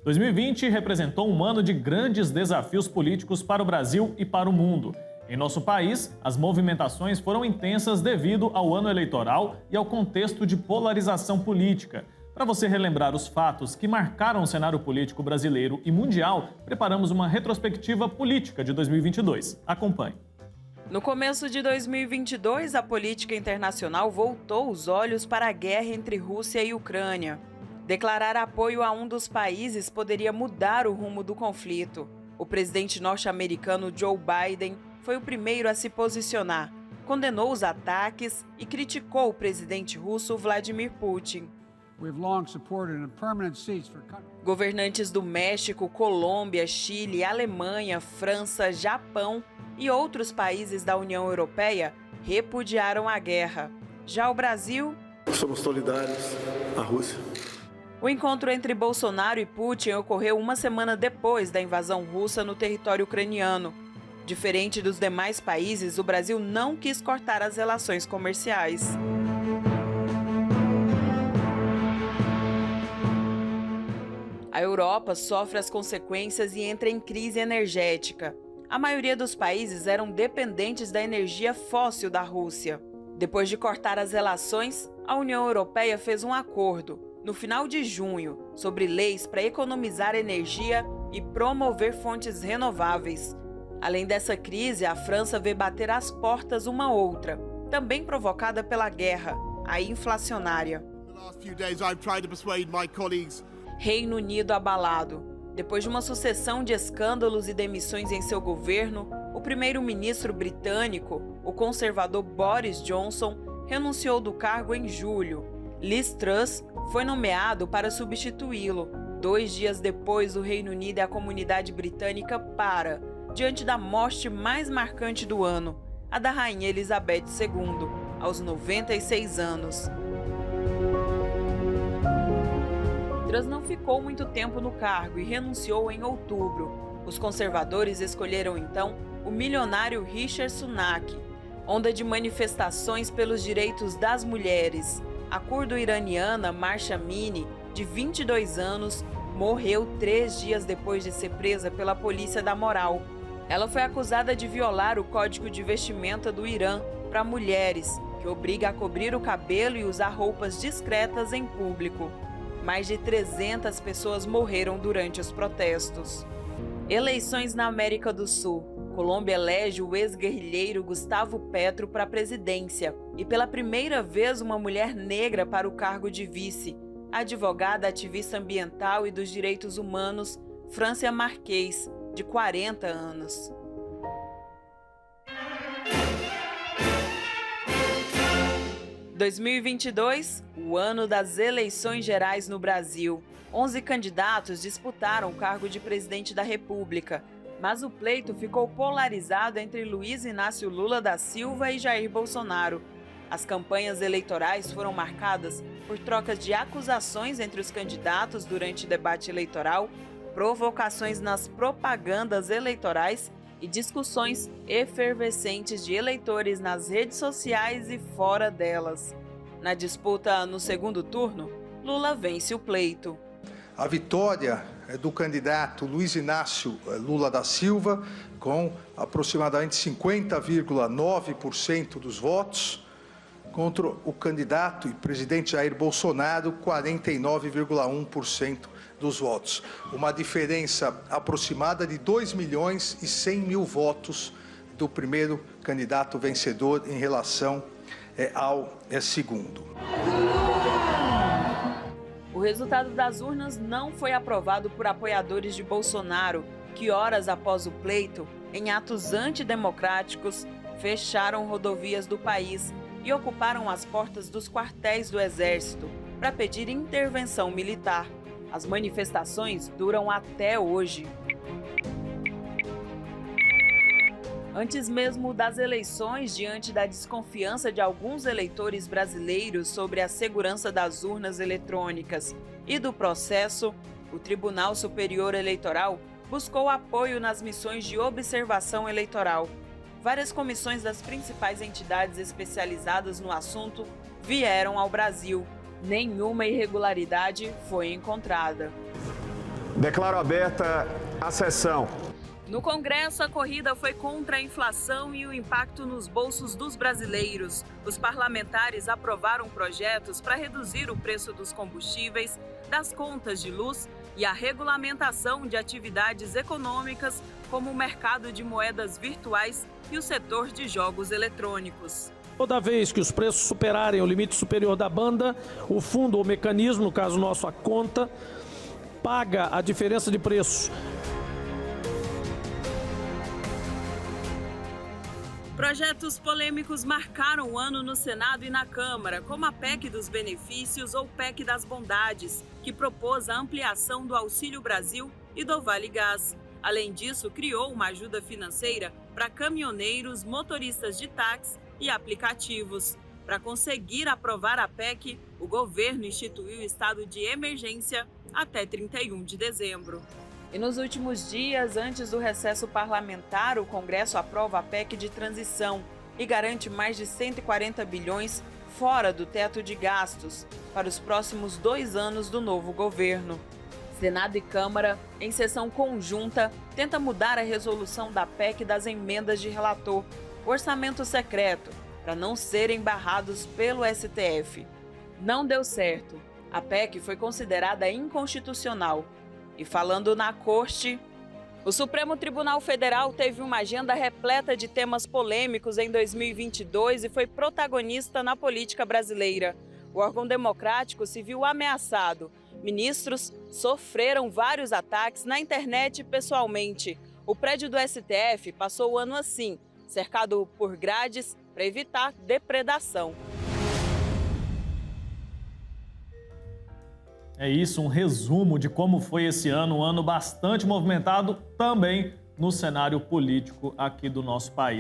2020 representou um ano de grandes desafios políticos para o Brasil e para o mundo. Em nosso país, as movimentações foram intensas devido ao ano eleitoral e ao contexto de polarização política. Para você relembrar os fatos que marcaram o cenário político brasileiro e mundial, preparamos uma retrospectiva política de 2022. Acompanhe. No começo de 2022, a política internacional voltou os olhos para a guerra entre Rússia e Ucrânia. Declarar apoio a um dos países poderia mudar o rumo do conflito. O presidente norte-americano Joe Biden foi o primeiro a se posicionar, condenou os ataques e criticou o presidente russo Vladimir Putin. Governantes do México, Colômbia, Chile, Alemanha, França, Japão e outros países da União Europeia repudiaram a guerra. Já o Brasil... Somos solidários à Rússia. O encontro entre Bolsonaro e Putin ocorreu uma semana depois da invasão russa no território ucraniano. Diferente dos demais países, o Brasil não quis cortar as relações comerciais. A Europa sofre as consequências e entra em crise energética. A maioria dos países eram dependentes da energia fóssil da Rússia. Depois de cortar as relações, a União Europeia fez um acordo, no final de junho, sobre leis para economizar energia e promover fontes renováveis. Além dessa crise, a França vê bater às portas uma outra, também provocada pela guerra, a inflacionária. Reino Unido abalado. Depois de uma sucessão de escândalos e demissões em seu governo, o primeiro-ministro britânico, o conservador Boris Johnson, renunciou do cargo em julho. Liz Truss foi nomeado para substituí-lo. 2 dias depois, o Reino Unido e a comunidade britânica para, diante da morte mais marcante do ano, a da Rainha Elizabeth II, aos 96 anos. Truss não ficou muito tempo no cargo e renunciou em outubro. Os conservadores escolheram então o milionário Rishi Sunak. Onda de manifestações pelos direitos das mulheres. A curdo-iraniana Mahsa Amini, de 22 anos, morreu 3 dias depois de ser presa pela polícia da moral. Ela foi acusada de violar o código de vestimenta do Irã para mulheres, que obriga a cobrir o cabelo e usar roupas discretas em público. Mais de 300 pessoas morreram durante os protestos. Eleições na América do Sul. Colômbia elege o ex-guerrilheiro Gustavo Petro para a presidência e pela primeira vez uma mulher negra para o cargo de vice. A advogada ativista ambiental e dos direitos humanos, Francia Marquez, de 40 anos. Em 2022, o ano das eleições gerais no Brasil. 11 candidatos disputaram o cargo de presidente da República, mas o pleito ficou polarizado entre Luiz Inácio Lula da Silva e Jair Bolsonaro. As campanhas eleitorais foram marcadas por trocas de acusações entre os candidatos durante o debate eleitoral, provocações nas propagandas eleitorais e discussões efervescentes de eleitores nas redes sociais e fora delas. Na disputa no segundo turno, Lula vence o pleito. A vitória é do candidato Luiz Inácio Lula da Silva, com aproximadamente 50,9% dos votos, contra o candidato e presidente Jair Bolsonaro, 49,1% dos votos. Uma diferença aproximada de 2.100.000 votos do primeiro candidato vencedor em relação ao segundo. O resultado das urnas não foi aprovado por apoiadores de Bolsonaro, que horas após o pleito, em atos antidemocráticos, fecharam rodovias do país e ocuparam as portas dos quartéis do Exército para pedir intervenção militar. As manifestações duram até hoje. Antes mesmo das eleições, diante da desconfiança de alguns eleitores brasileiros sobre a segurança das urnas eletrônicas e do processo, o Tribunal Superior Eleitoral buscou apoio nas missões de observação eleitoral. Várias comissões das principais entidades especializadas no assunto vieram ao Brasil. Nenhuma irregularidade foi encontrada. Declaro aberta a sessão. No Congresso, a corrida foi contra a inflação e o impacto nos bolsos dos brasileiros. Os parlamentares aprovaram projetos para reduzir o preço dos combustíveis, das contas de luz e a regulamentação de atividades econômicas, como o mercado de moedas virtuais e o setor de jogos eletrônicos. Toda vez que os preços superarem o limite superior da banda, o fundo ou mecanismo, no caso nosso a conta, paga a diferença de preço. Projetos polêmicos marcaram o ano no Senado e na Câmara, como a PEC dos benefícios ou PEC das bondades, que propôs a ampliação do Auxílio Brasil e do Vale Gás. Além disso, criou uma ajuda financeira para caminhoneiros, motoristas de táxi e aplicativos. Para conseguir aprovar a PEC, o governo instituiu estado de emergência até 31 de dezembro. E nos últimos dias, antes do recesso parlamentar, o Congresso aprova a PEC de transição e garante mais de 140 bilhões fora do teto de gastos para os próximos 2 anos do novo governo. Senado e Câmara, em sessão conjunta, tenta mudar a resolução da PEC das emendas de relator, orçamento secreto, para não serem barrados pelo STF. Não deu certo. A PEC foi considerada inconstitucional. E falando na Corte, o Supremo Tribunal Federal teve uma agenda repleta de temas polêmicos em 2022 e foi protagonista na política brasileira. O órgão democrático se viu ameaçado. Ministros sofreram vários ataques na internet e pessoalmente. O prédio do STF passou o ano assim, cercado por grades para evitar depredação. É isso, um resumo de como foi esse ano, um ano bastante movimentado também no cenário político aqui do nosso país.